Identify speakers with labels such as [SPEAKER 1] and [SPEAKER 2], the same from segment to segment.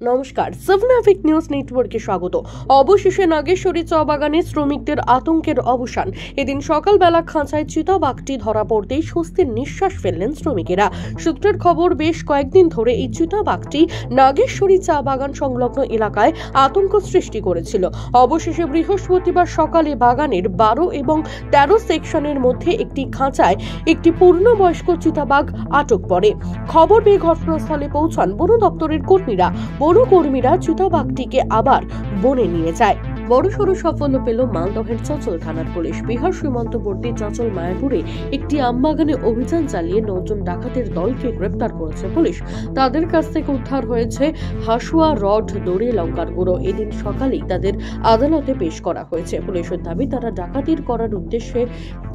[SPEAKER 1] নমস্কার, সাবনাভিক নিউজ নেটওয়ার্কে স্বাগত। অবশেষে নাগেশ্বরী চা বাগানে শ্রমিকদের আতঙ্কের অবসান। এদিন সকালবেলা খাঁচায় চিতাবাঘটি ধরা পড়তেই স্বস্তির নিঃশ্বাস ফেললেন শ্রমিকেরা। সূত্রের খবর, বেশ কয়েকদিন ধরে এই চিতাবাঘটি নাগেশ্বরী চা বাগান সংলগ্ন এলাকায় আতঙ্ক সৃষ্টি করেছিল। অবশেষে বৃহস্পতিবার সকালে বাগানের 12 এবং 13 সেকশনের মধ্যে একটি খাঁচায় একটি পূর্ণবয়স্ক চিতাবাঘ আটক পড়ে। খবর পেয়ে ঘটনাস্থলে পৌঁছান বন দপ্তরের কর্মীরা। বনকর্মীরা চিতাবাঘটিকে আবার বনে নিয়ে যায়। বড়সড় সাফল্য পেল মালদহের চাঁচল থানার পুলিশ। বিহার সীমান্তবর্তী চাঁচল মায়াপুরে একটি আমবাগানে অভিযান চালিয়ে 9 জন ডাকাতের দলকে গ্রেপ্তার করেছে পুলিশ। তাদের কাছ থেকে উদ্ধার হয়েছে হাসুয়া, রড, দড়ি, লঙ্কার গুঁড়ো। এদিন সকালেই তাদের আদালতে পেশ করা হয়েছে। পুলিশের দাবি, তারা ডাকাতির করার উদ্দেশ্যে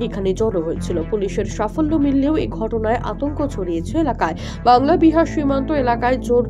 [SPEAKER 1] এখানে জড়ো হয়েছিল। পুলিশের সাফল্য মিললেও এই ঘটনায় আতঙ্ক ছড়িয়েছে এলাকায়। বাংলা বিহার সীমান্ত এলাকায় জোর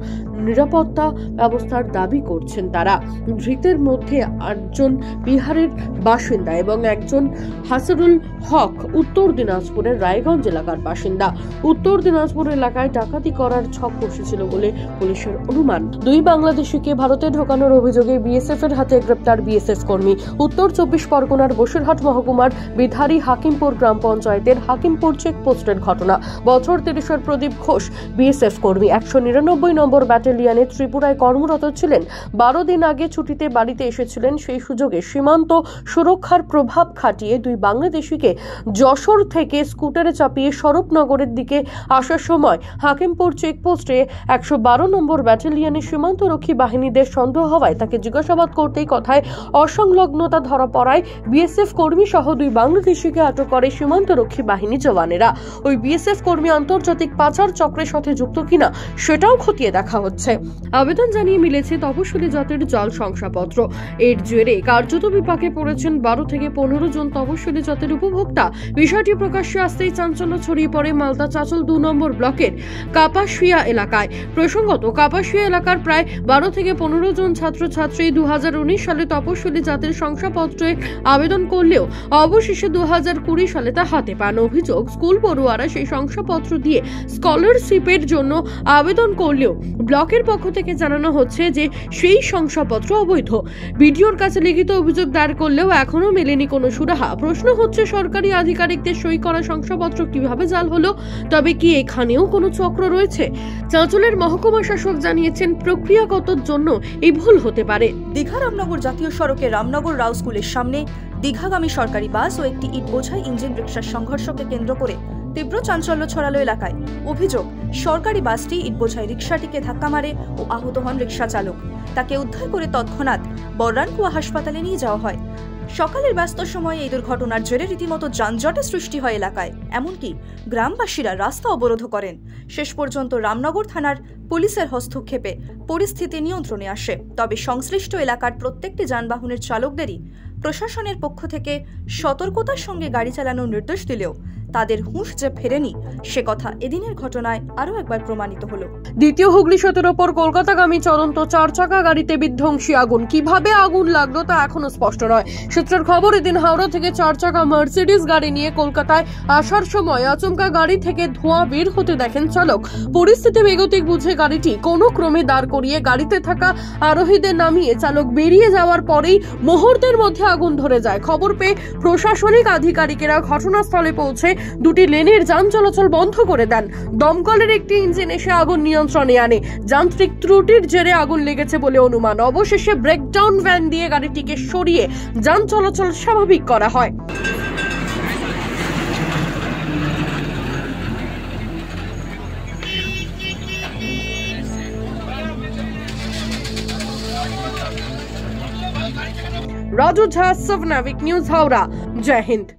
[SPEAKER 1] নিরাপত্তা ব্যবস্থার দাবি করছেন তারা। ধৃতের মধ্যে 8 জন বিহারের বাসিন্দা এবং একজন হাসানুল হক উত্তর দিনাজপুরের রায়গঞ্জ এলাকার বাসিন্দা। উত্তর দিনাজপুর এলাকায় ডাকাতি করার ছক কষেছিল বলে পুলিশের অনুমান। 2 বাংলাদেশিকে ভারতে ঢোকানোর অভিযোগে বিএসএফ এর হাতে গ্রেপ্তার বিএসএফ কর্মী। উত্তর 24 পরগনার বসিরহাট মহকুমার বিধারী হাকিমপুর গ্রাম পঞ্চায়েতের হাকিমপুর চেকপোস্টের ঘটনা। বছর 30-এর প্রদীপ ঘোষ বিএসএফ কর্মী। 199 নম্বর ব্যাটালিয়নে ত্রিপুরায় কর্মরত ছিলেন। 12 দিন আগে ছুটিতে বাড়িতে এসেছিলেন। সেই সুযোগে সীমান্ত সুরক্ষার প্রভাব খাটিয়ে 2 বাংলাদেশিকে যশোর থেকে স্কুটারে চাপিয়ে স্বরূপনগরের দিকে আসার সময় হাকিমপুর চেকপোস্টে 112 নম্বর ব্যাটালিয়নের সীমান্তরক্ষী বাহিনীদের সন্দেহ হওয়ায় তাকে জিজ্ঞাসাবাদ করতেই কথায় অসংলগ্নতা ধরা পড়ায় বিএসএফ কর্মী সহ 2 বাংলাদেশিকে আটক করে সীমান্তরক্ষী বাহিনী জওয়ানেরা। ওই বিএসএফ কর্মী আন্তর্জাতিক পাচার চক্রের সাথে যুক্ত কিনা সেটাও খতিয়ে দেখা হচ্ছে। আবেদন জানিয়ে মিলেছে তপশিলি জাতের জাল শংসাপত্র। এর জেরে কার্যত বিপাকে পড়েছেন 12 থেকে 15 জন তপশিলি জাতের উপভোক্তা। বিষয়টি প্রকাশ্যে আসতেই চাঞ্চল্য ছড়িয়ে পড়ে মালদা চাঁচল 2 নম্বর ব্লকের কাপাসিয়া এলাকায়। প্রসঙ্গত, কাপাসিয়া এলাকার প্রায় 12 থেকে 15 জন ছাত্রছাত্রী 2019 সালে তপশিলি জাতের শংসাপত্রে আবেদন করলেও অবশেষে 2020 সালে তা হাতে পান। অভিযোগ, স্কুল পড়ুয়ারা সেই শংসাপত্র দিয়ে স্কলারশিপের জন্য আবেদন করলেও ব্লকের পক্ষ থেকে জানানো হচ্ছে যে সেই শংসাপত্র অবৈধ। বিডিওর কাছে লিখিত অভিযোগ দায়ের করলেও এখনো মেলেনি কোনো সুরাহা। প্রশ্ন হচ্ছে, সরকারি আধিকারিকদের সই করা শংসাপত্র কিভাবে জাল হলো? তবে কি এখানেও কোনো চক্র রয়েছে? চাঁচলের মহকুমা শাসক জানিয়েছেন, প্রক্রিয়াগত জন্য এই ভুল হতে পারে।
[SPEAKER 2] দীঘা রামনগর জাতীয় সড়কে রামনগর রাও স্কুলের সামনে দীঘাগামী সরকারি বাস ও একটি ইট বোঝাই ইঞ্জিন রিকশার সংঘর্ষকে কেন্দ্র করে তীব্র চাঞ্চল্য ছড়ালো এলাকায়। অভিযোগ, সরকারি বাসটি ইট বোঝাই রিকশাটিকে ধাক্কা মারে ও আহত হন রিকশা চালক। তাকে উদ্ধার করে তৎক্ষণাৎ বর্রানকুয়া হাসপাতালে নিয়ে যাওয়া হয়। সকালের ব্যস্ত সময়ে এই দুর্ঘটনার জেরে রীতিমতো যানজটের সৃষ্টি হয় এলাকায়। এমনকি গ্রামবাসীরা রাস্তা অবরোধ করেন। শেষ পর্যন্ত রামনগর থানার পুলিশের হস্তক্ষেপে পরিস্থিতি নিয়ন্ত্রণে আসে। তবে সংশ্লিষ্ট এলাকার প্রত্যেকটি যানবাহনের চালকদেরই প্রশাসনের পক্ষ থেকে সতর্কতার সঙ্গে গাড়ি চালানোর নির্দেশ দিলেও তাদের হুঁশ যে ফেরেনি সে কথা এদিনের ঘটনায় আরো একবার প্রমাণিত হলো।
[SPEAKER 1] দ্বিতীয় হুগলি সেতুর ওপর কলকাতাগামী চলন্ত 4 চাকা গাড়িতে বিধ্বংসী আগুন। কিভাবে আগুন লাগলো তা এখনো স্পষ্ট নয়। সূত্রের খবর, এদিন হাওড়া থেকে 4 চাকা মার্সিডিজ গাড়ি নিয়ে কলকাতায় আসার সময় আচমকা গাড়ি থেকে ধোঁয়া বের হতে দেখেন চালক। পরিস্থিতি বেগতিক বুঝে গাড়িটি কোনো ক্রমে দাঁড় করিয়ে গাড়িতে থাকা আরোহীদের নামিয়ে চালক বেরিয়ে যাওয়ার পরেই মুহূর্তের মধ্যে আগুন ধরে যায়। খবর পেয়ে প্রশাসনিক আধিকারিকেরা ঘটনাস্থলে পৌঁছে 2টি লেনের যান চলাচল বন্ধ করে দেন। দমকলের একটি ইঞ্জিন এসে আগুন নিয়ন্ত্রণে আনে। যান্ত্রিক ত্রুটির জেরে আগুন লেগেছে বলে অনুমান। অবশেষে ব্রেকডাউন ভ্যান দিয়ে গাড়িটিকে সরিয়ে যান চলাচল স্বাভাবিক করা হয়। রাজু ঝা, সাবনাভিক নিউজ, হাওড়া। জয় হিন্দ।